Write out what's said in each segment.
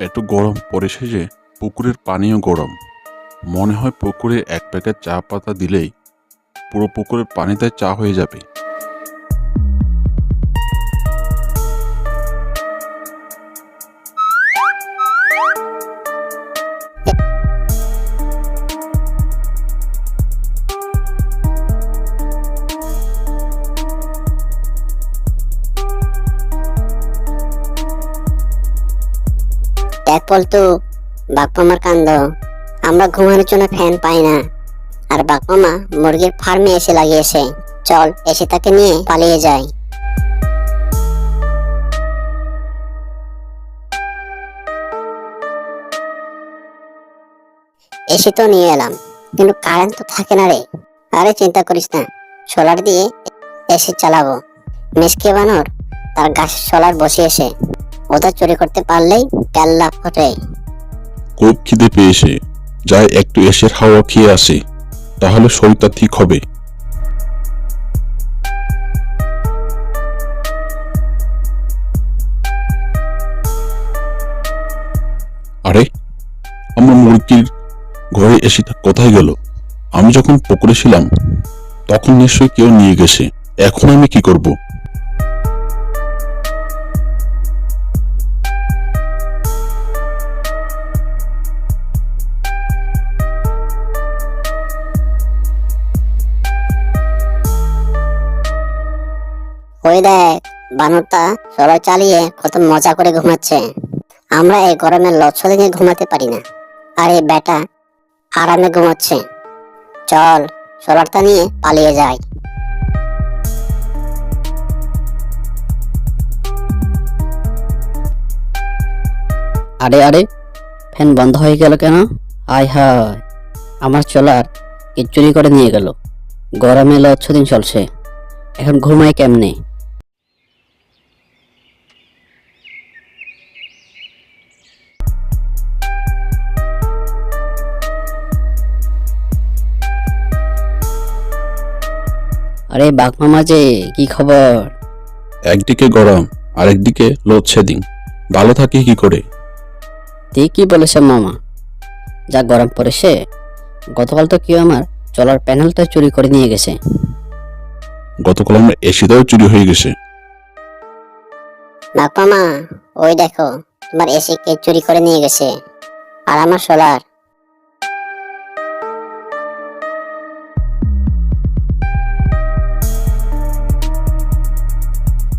এত গরম পড়েছে যে পুকুরের পানিও গরম। মনে হয় পুকুরে এক প্যাকেট চা পাতা দিলেই পুরো পুকুরের পানিতে চা হয়ে যাবে। এক পল্টু, বাপ্পামার কান্দ। আমরা ঘুমানোর জন্য ফ্যান পাই না, আর বাপ্পামা মুরগির ফার্মে এসে লাগিয়েছে। চল এসে তাকে নিয়ে পালিয়ে যাই। এসে তো নিয়ে এলাম, কিন্তু কারেন্ট তো থাকে না রে। আরে চিন্তা করিস না, সোলার দিয়ে এসে চালাবো। মিসকে বানর তার গাছের সোলার বসিয়েছে, ওটা চুরি করতে পারলেই কেল্লা ফটে। খুব খিদে পেয়েছে, যাই একটু এসের হাওয়া খেয়ে আসি, তাহলে শরীরটা ঠিক হবে। আরে আমার মুরগির ঘরে এসে কোথায় গেল? আমি যখন পুকুরে ছিলাম তখন নিশ্চয়ই কেউ নিয়ে গেছে। এখন আমি কি করব? ওই দেখ, বানরটা সোলার চালিয়ে কত মজা করে ঘুমাচ্ছে। আমরা এই গরমে লচ্ছদিনে ঘুমাতে পারি না, আর এই বেটা আরামে ঘুমাচ্ছে। চল সোলারটা নিয়ে পালিয়ে যাই। আরে আরে, ফ্যান বন্ধ হয়ে গেল কেন? হায় হায়, আমার সোলার কে চুরি করে নিয়ে গেল। গরমে লচ্ছদিন চলছে, এখন ঘুমাই কেমনে? আরে বাঘ মামা যে, কি খবর? একদিকে গরম আর একদিকে লোডশেডিং, ভালো থাকি কি করে? ঠিকই বলেছে মামা, যা গরম পড়েছে। গতকাল তো কেউ আমার সোলার প্যানেলটা চুরি করে নিয়ে গেছে। গতকাল আমার এসিটাও চুরি হয়ে গেছে। বাপ্পামা, ওই দেখো, তোমার এসি কে চুরি করে নিয়ে গেছে, আর আমার সোলার।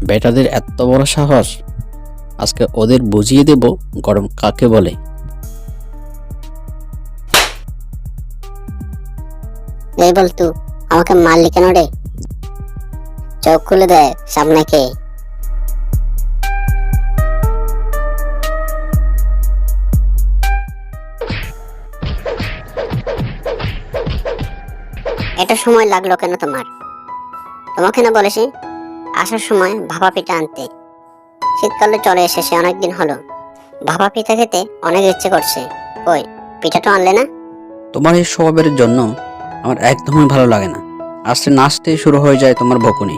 বেটাদের এত বড় সাহস! আজকে ওদের বুঝিয়ে দেব গরম কাকে বলে। এই বলতু, আমাকে মারলি কেন রে? চোখ খুলে দেখ সামনে কে। এটা সময় লাগলো কেন তোমার? তোমাকে না বলেছি আসার সময় ভাপা পিঠা আনতে? শীতকালে চলে এসেছে, অনেকদিন হলো। ভাপা পিঠা খেতে অনেক ইচ্ছে করছে। কই, পিঠাটা আনলে না? তোমার এই স্বভাবের জন্য আমার একদমই ভালো লাগে না। আস্তে নাচতেই শুরু হয়ে যায় তোমার বকুনি।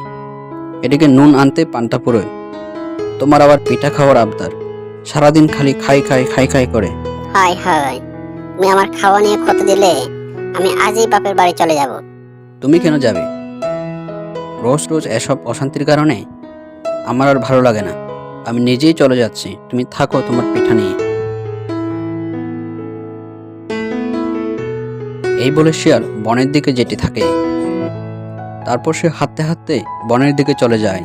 এদিকে নুন আনতে পান্তা পুরোয়, তোমার আবার পিঠা খাওয়ার আবদার। সারাদিন খালি খাই খাই খাই খাই করে। হায় হায়, তুমি আমার খাওয়া নিয়ে ক্ষতি দিলে আমি আজই বাপের বাড়ি চলে যাব। তুমি কেন যাবে? রোজ রোজ এসব অশান্তির কারণে আমার আর ভালো লাগে না। আমি নিজেই চলে যাচ্ছি, তুমি থাকো তোমার পিঠা নিয়ে। এই বলে শিয়াল বনের দিকে যেতে থাকে। তারপর সে হাঁটতে হাঁটতে বনের দিকে চলে যায়,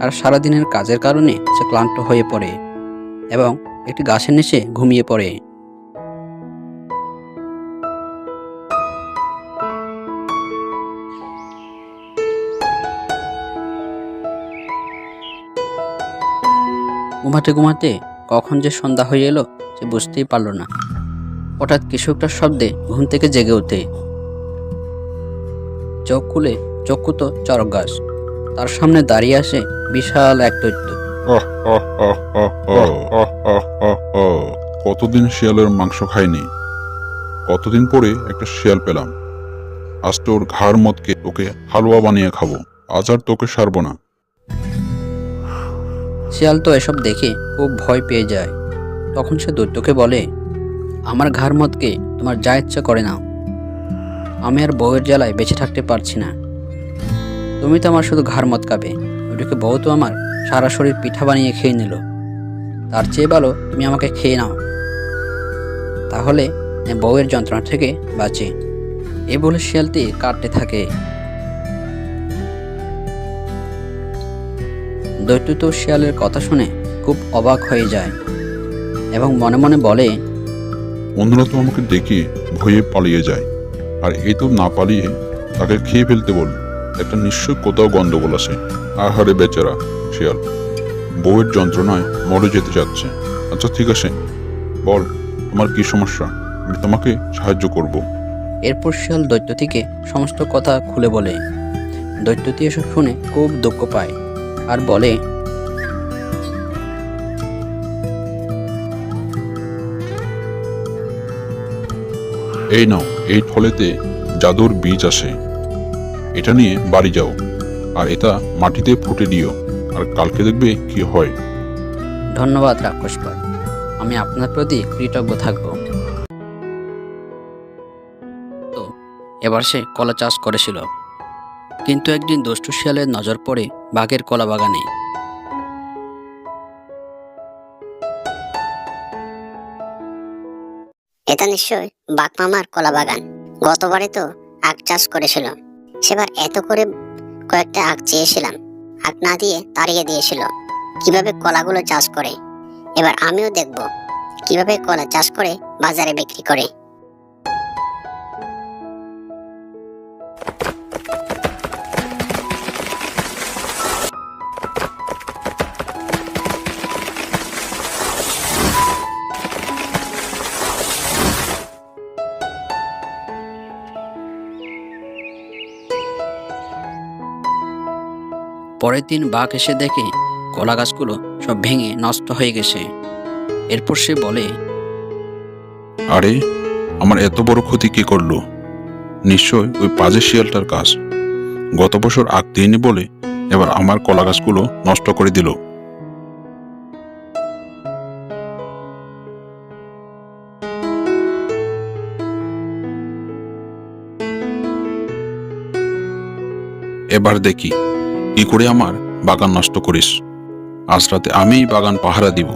আর সারাদিনের কাজের কারণে সে ক্লান্ত হয়ে পড়ে এবং একটি গাছের নিচে ঘুমিয়ে পড়ে। ঘুমাতে ঘুমাতে কখন যে সন্ধ্যা হয়ে এলো সে বুঝতেই পারল না। হঠাৎ কিছু একটা শব্দে ঘুম থেকে জেগে ওঠে। চোখ খুলে চক্ষু চড়ক গাছ, তার সামনে দাঁড়িয়ে আসে বিশাল এক দৈত্য। কতদিন শিয়ালের মাংস খাইনি, কতদিন পরে একটা শিয়াল পেলাম। আজ তোর ঘাড় মদকে তোকে হালুয়া বানিয়ে খাবো। আজ আর তোকে সারবো না। শিয়াল তো এসব দেখে খুব ভয় পেয়ে যায়। তখন সে দৈত্যকে বলে, আমার ঘাড় মদকে তোমার যা ইচ্ছা করে নাও, আমি আর বউয়ের জ্বালায় বেঁচে থাকতে পারছি না। তুমি তো আমার শুধু ঘাড় মদকাবে, ওইদিকে বউ তো আমার সারা শরীর পিঠা বানিয়ে খেয়ে নিল। তার চেয়ে ভালো তুমি আমাকে খেয়ে নাও, তাহলে আমি বউয়ের যন্ত্রণা থেকে বাঁচি। এ বলে শিয়ালটি কাটতে থাকে। দৈত্য তো শিয়ালের কথা শুনে খুব অবাক হয়ে যায় এবং মনে মনে বলে, অন্যরা তো আমাকে দেখে ভয়ে পালিয়ে যায়, আর এই তো না পালিয়ে তাকে খেয়ে ফেলতে বল। একটা নিশ্চয় কোথাও গন্ডগোল আছে। আহারে বেচারা শিয়াল, বউয়ের যন্ত্রণায় মরে যেতে যাচ্ছে। আচ্ছা ঠিক আছে, বল তোমার কি সমস্যা, আমি তোমাকে সাহায্য করব। এরপর শিয়াল দৈত্যটিকে সমস্ত কথা খুলে বলে। দৈত্যটি এসব শুনে খুব দুঃখ পায় আর বলে, এই নাও, এই থলেতে জাদুর বীজ আসে, এটা নিয়ে বাড়ি যাও আর এটা মাটিতে ফুটে দিও, আর কালকে দেখবে কি হয়। ধন্যবাদ রাক্ষস ভাই, আমি আপনার প্রতি কৃতজ্ঞ থাকব। তো এবার সে কলা চাষ করেছিল, কিন্তু একদিন দুষ্টু শিয়ালের নজর পড়ে বাঘের কলা বাগানে। এটা নিশ্চয় বাঘ মামার কলা বাগান। গতবারে তো আখ চাষ করেছিল, সেবার এত করে কয়েকটা আখ চেয়েছিলাম, আখ না দিয়ে তাড়িয়ে দিয়েছিল। কিভাবে কলাগুলো চাষ করে, এবার আমিও দেখব কিভাবে কলা চাষ করে বাজারে বিক্রি করে। পরের দিন বাঘ এসে দেখে কলা গাছগুলো সব ভেঙে নষ্ট হয়ে গেছে। এরপর সে বলে, আরে আমার এত বড় ক্ষতি কে করলো? নিশ্চয় ওই পাজে শিয়ালটার কাজ। গত বছর আখ দিইনি বলে এবার আমার কলা গাছগুলো নষ্ট করে দিল। এবার দেখি কি করে আমার বাগান নষ্ট করিস। আজ রাতে আমিই বাগান পাহারা দিব।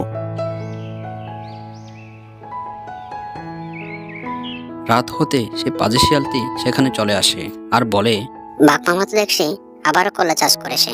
রাত হতে সে পাজি শিয়ালটি সেখানে চলে আসে আর বলে, বাঘ মামা তো দেখছি আবারও কলা চাষ করেছে।